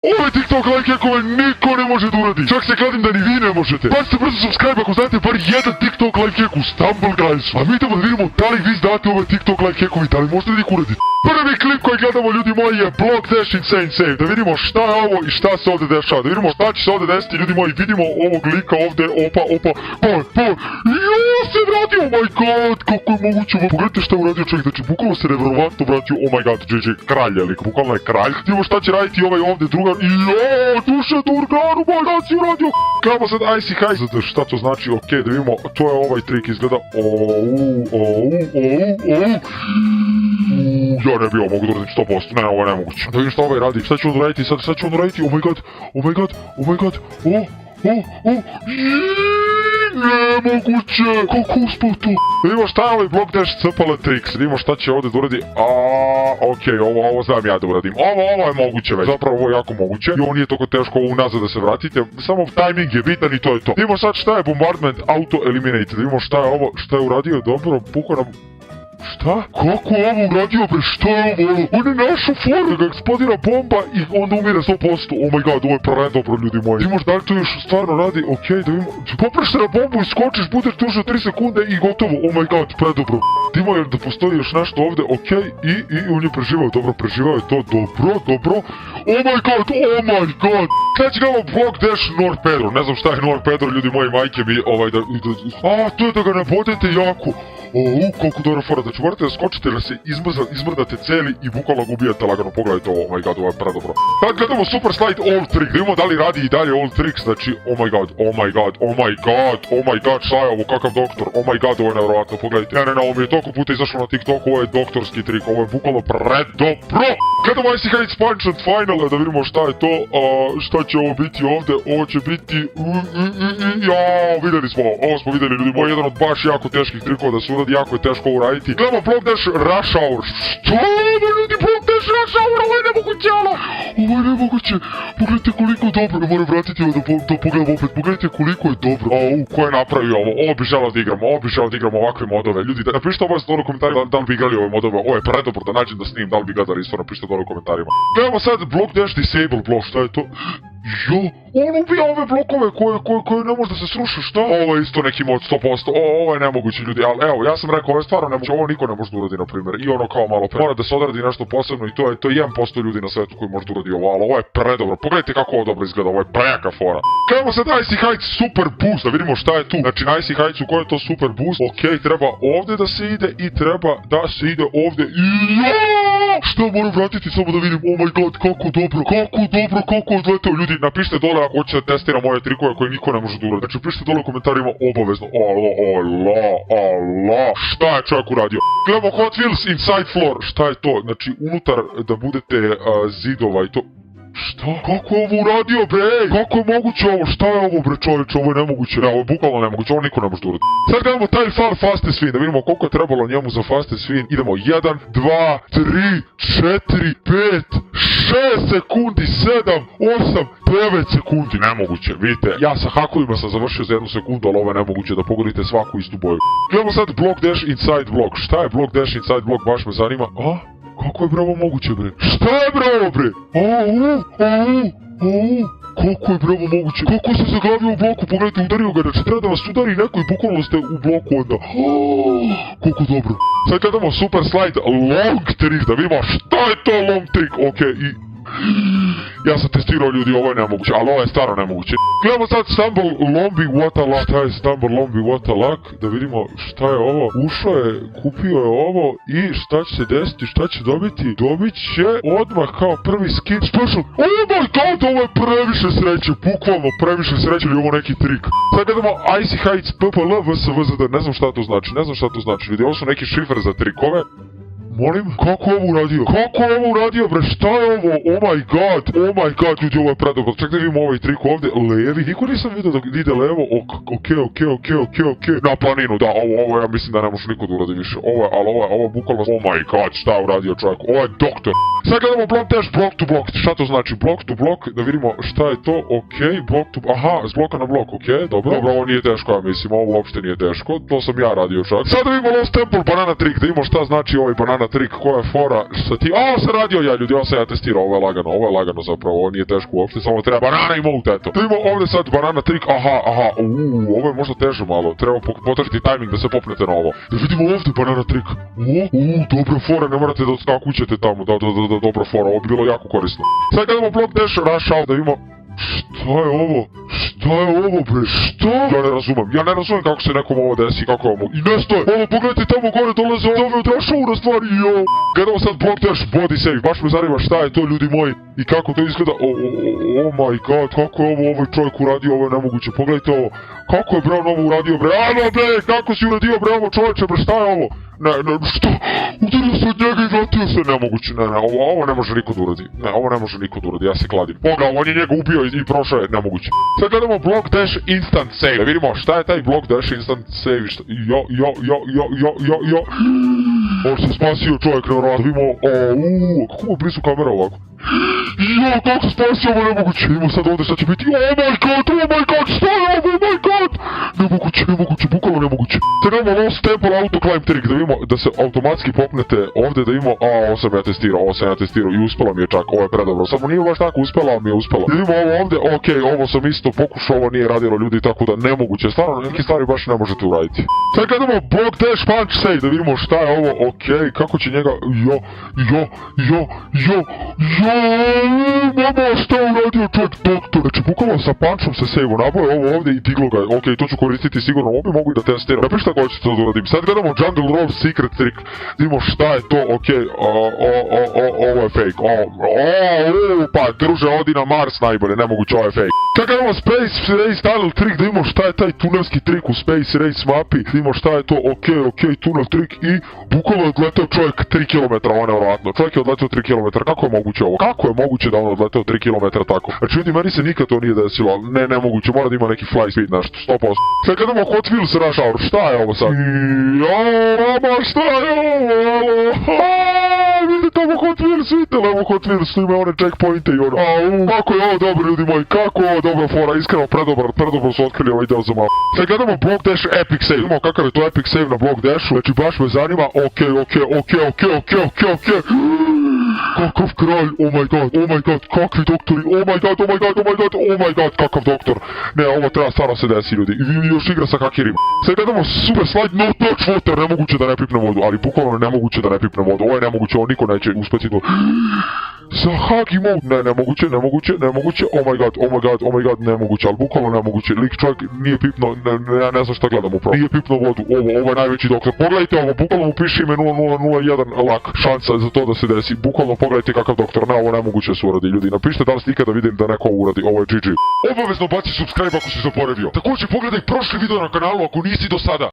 Ove TikTok like hackove niko ne može da uradi. Čak se kladim da ni vi ne možete. Bacite brzo subscribe ako znate bar jedan TikTok like hack u Stumble Guys. A mi tamo da vidimo da li vi znate ove TikTok like hackovi, da li možete da ih uradite. Prvi klip koji gledamo, ljudi moji, je Block Dash Insane Save. Da vidimo šta je ovo i šta se ovde dešava. Da vidimo šta će se ovde desiti, ljudi moji. Vidimo ovog lika ovde, opa. Jo, se vratio, oh my god, kako je moguće. Pogledajte šta je uradio čovjek, znači bukvalno se nevjerovatno vratio, oh my god, GG, kralj je lik, bukvalno je kralj. Vidimo šta će raditi ovaj ovde drugar. Jo, duše Durgan, oh my god, si uradio. Gledamo sad Icy High. Šta to znači, okej, da vidimo, to je ovaj trik, izgleda, ja ne bi ovo mogu da uradim 100%, ne, ovo je nemoguće. Da vidim šta ovaj radi, šta će on raditi sad, šta će on raditi, oh my god, nemoguće, kako uspao to? Da vidimo šta je ovaj Block Dash Cepala Tricks, da vidimo šta će ovde da uradi, okej, ovo znam ja da uradim, ovo je moguće već, zapravo ovo je jako moguće, i ovo nije toliko teško ovo unazad da se vratite, samo timing je bitan i to je to. Da vidimo sad šta je Bombardment Auto Eliminate, da vidimo šta je ovo, šta je uradio, dobro, pukao nam... Šta? Kako je ovo uradio, bre? Šta je ovo? On je našao foru da eksplodira bomba i onda umire 100%. Oh my god, ovo je predobro, ljudi moji. Ti možda da li to još stvarno radi? Okej, da vidimo. Popreš se na bombu i skočiš, budeš duže 3 sekunde i gotovo. Oh my god, predobro. Dimo jer da postoji još nešto ovde, okej, i on je preživao, dobro, preživao je to, dobro. Oh my god. Sljedeći gledamo Block Dash North Pedro. Ne znam šta je North Pedro, ljudi moji, majke mi, to je da ga ne bodete jako. Koliko dobra fora, znači morate da skočite da se izmrdate celi i bukvalno ga ubijate lagano, pogledajte ovo, oh my god, ovo je predobro. Sad gledamo Super Slide All Trick, da vidimo da li radi i dalje All Tricks, znači, oh my god, šta je ovo, kakav doktor, oh my god, ovo je nevjerovatno, pogledajte. Ne, ovo mi je toliko puta izašlo na TikToku, ovo je doktorski trik, ovo je bukvalno predobro. Gledamo Icy Heights Punch and Final, da vidimo šta je to, šta će ovo biti ovde, ovo će biti, videli smo ljudi moji, jedan od baš jako teških trikova da se uradi, jako je teško uraditi. Gledamo Block Dash Rush Hour. Što ovo ljudi, Block Dash Rush Hour, ovo je nemoguće, ovo je nemoguće. Pogledajte koliko je dobro, moram vratiti ovo da pogledam opet, pogledajte koliko je dobro. Ko je napravio ovo bi želao da igram ovakve modove. Ljudi, napišite ovo dole u komentarima da li bi igrali ove modove, ovo je predobro da nađem da snimim, da li bi gledali isto, napišite dole u komentarima. Gledamo sad Block Dash Disable Block, šta je to? Jo, on ubija ove blokove koje ne može da se sruše, šta? Ovo je isto neki mod 100%, ovo je nemoguće ljudi, ali evo, ja sam rekao, ovo je stvarno nemoguće, ovo niko ne može da uradi, na primjer, i ono kao malo pre. Mora da se odradi nešto posebno i to je 1% ljudi na svetu koji može da uradi ovo, ali ovo je predobro, pogledajte kako ovo dobro izgleda, ovo je prejaka fora. Krenemo sad Icy Heights Super Boost, da vidimo šta je tu, znači na Icy Heightsu koji je to Super Boost, okej, treba ovde da se ide i treba da se ide ovde i šta moram vratiti samo da vidim, oh my god, kako odletao, ljudi, napišite dole ako hoćete da testiram ove trikove koje niko ne može da uradi. Znači, pišite dole u komentarima obavezno. Šta je čovjek uradio? Gledamo Hot Wheels Inside Floor. Šta je to? Znači, unutar da budete zidova i to... Šta? Kako je ovo uradio, bre? Kako je moguće ovo? Šta je ovo, bre, čovječe? Ovo je nemoguće. Ne, ovo je bukvalno nemoguće. Ovo niko ne može da uradi. Sad gledamo taj far fastest win. Da vidimo koliko je trebalo njemu za fastest win. Idemo 1, 2, 3, 4, 5, 6 sekundi, 7, 8, 9 sekundi. Nemoguće. Vidite, ja sa hakovima sam završio za 1 sekundu, ali ovo je nemoguće da pogodite svaku istu boju. Gledamo sad Block Dash Inside Block. Šta je Block Dash Inside Block? Baš me zanima. Kako je bre ovo moguće, bre? Šta je bre ovo, bre? Kako je bre ovo moguće? Kako se zaglavio u bloku? Pogledajte, udario ga, znači treba da vas udari neko i bukvalno ste u bloku onda. Koliko dobro. Sad gledamo Super Slide Long Trick, da vidimo šta je to Long Trick. Okej, i... Ja sam testirao ljudi, ovo je nemoguće, ali ovo je stvarno nemoguće. Gledamo sad Stumble Lombi What a Luck. Šta je Stumble Lombi What a Luck? Da vidimo šta je ovo. Ušao je, kupio je ovo i šta će se desiti, šta će dobiti? Dobit će odmah kao prvi skin special. Oh my god, ovo je previše sreće, bukvalno previše sreće ili ovo neki trik. Sad gledamo Icy Heights PPL VSVZD, ne znam šta to znači ljudi, ovo su neki šifre za trikove. Molim? Kako je ovo uradio? Bre, šta je ovo? Oh my god, ljudi, ovo je predobro. Čak da vidimo ovaj trik ovde, levi. Niko nisam vidio da ide levo. Okej. Na planinu, da, ovo ja mislim da ne može niko da uradi više. Ovo je bukvalno, oh my god, šta je uradio čovjek? Ovo je doktor. Sad gledamo Block Dash Block to Block. Šta to znači? Block to Block, da vidimo šta je to. Okej, Block to... Aha, s bloka na blok, okej, dobro. Dobro, ovo nije teško, ja mislim, ovo uopšte nije teško. To sam ja radio čak. Sad da vidimo Lost Temple Banana Trick, da vidimo šta znači ovaj Banana trik, koja je fora sa ti... A, sam radio ja, ljudi, ovo sam ja testirao, ovo je lagano zapravo, ovo nije teško uopšte, samo treba banana i mount, eto. Da imamo ovdje sad banana trik, aha, ovo je možda teže malo, treba potražiti tajming da se popnete na ovo. Da vidimo ovdje banana trik, dobra fora, ne morate da odskakućete tamo, da, dobra fora, ovo bi bilo jako korisno. Sad gledamo Block Dash Rush Out, da vidimo... Šta je ovo? Šta je ovo, bre? Šta? Ja ne razumem kako se nekom ovo desi, kako je ovo. I nestaje! Ovo, pogledajte tamo gore dolaze ove od Rush na stvari, jo! Gledamo sad Block Dash Body Save, baš me zanima šta je to, ljudi moji. I kako to izgleda, oh my god, kako je ovo ovaj čovjek uradio, ovo je nemoguće, pogledajte ovo. Kako je Brown ovo uradio, bre? Ajmo, bre, kako si uradio, bre, ovo čovječe, bre, šta je ovo? Ne, što? Udario se od njega i vratio se, nemoguće, ne, ovo ne može niko da uradi. Ne, ovo ne može niko da uradi, ja se kladim. On je njega ubio i prošao je, nemoguće. Sad gledamo Block Dash Instant Save. Da vidimo šta je taj Block Dash Instant Save, On se spasio čovjek, nevjerojatno, vidimo, kako mu blizu kamera ovako? Kako se spasio, ovo nemoguće, vidimo sad ovdje šta će biti, oh my god, šta je ovo, oh my god! Nemoguće, bukvalno nemoguće. Sad gledamo Lost Temple Auto Climb Trick, da vidimo da se automatski popnete ovdje, da vidimo, ovo sam ja testirao i uspela mi je čak, ovo je predobro, samo nije baš tako uspela, ali mi je uspela. Da vidimo ovo ovdje, okej, ovo sam isto pokušao, ovo nije radilo ljudi, tako da nemoguće, stvarno neke stvari baš ne možete uraditi. Sad gledamo Block Dash Punch Save, da vidimo šta je ovo, okej, kako će njega, mama, šta je uradio čovjek doktor, znači bukvalno sa punchom se save-u, naboje ovo ovdje i diglo ga, okej, to ću koristiti sigurno, ovo bi mogu i da testiram, napiš šta hoćete da uradim. Sad gledamo Jungle Roll Secret Trick, vidimo šta je to, okej, ovo je fake, pa druže, odi na Mars najbolje, nemoguće, ovo je fake. Sad gledamo Space Race Tunnel Trick, da vidimo šta je taj tunelski trik u Space Race mapi, da vidimo šta je to, okej, tunel trik i bukvalno je odleteo čovjek 3 km, ovo je nevjerojatno, čovjek je odleteo 3 km, kako je moguće ovo? Kako je moguće da on odleteo 3 km tako? Znači ljudi, meni se nikad to nije desilo, nemoguće, mora da ima neki fly speed nešto, 100%. Sad kad imamo Hot Wheels Rush Hour, šta je ovo sad? Mama, šta je ovo? Vidite ovo Hot Wheels, vidite li ovo Hot Wheels, tu ima one checkpointe i ono, kako je ovo dobro ljudi moji, kako je ovo dobra fora, iskreno predobro su otkrili ovaj deo za malo. Sad gledamo Block Dash Epic Save, vidimo kakav je to Epic Save na Block Dashu, znači baš me zanima, okej. Kakav kralj, oh my god, kakvi doktori, oh my god, kakav doktor. Ne, ovo treba stvarno se desi ljudi, i još igra sa hakirima. Sad gledamo Super Slide No Touch Water, nemoguće da ne pipne vodu, ali bukvalno nemoguće da ne pipne vodu, ovo je nemoguće, ovo niko neće uspeti to. Sa hagi mode, ne, nemoguće, oh my god, nemoguće, ali bukvalno nemoguće, lik čovjek nije pipno, ja ne znam šta gledam upravo, nije pipno vodu, ovo je najveći doktor, pogledajte ovo, bukvalno mu piše ime 0001 lak, šansa za to da se desi, bukvalno pogledajte kakav doktor, ne, ovo nemoguće se uradi, ljudi, napišite da li ste ikada vidjeli da neko uradi, ovo je GG. Obavezno baci subscribe ako si zaboravio, također pogledaj prošli video na kanalu ako nisi do sada.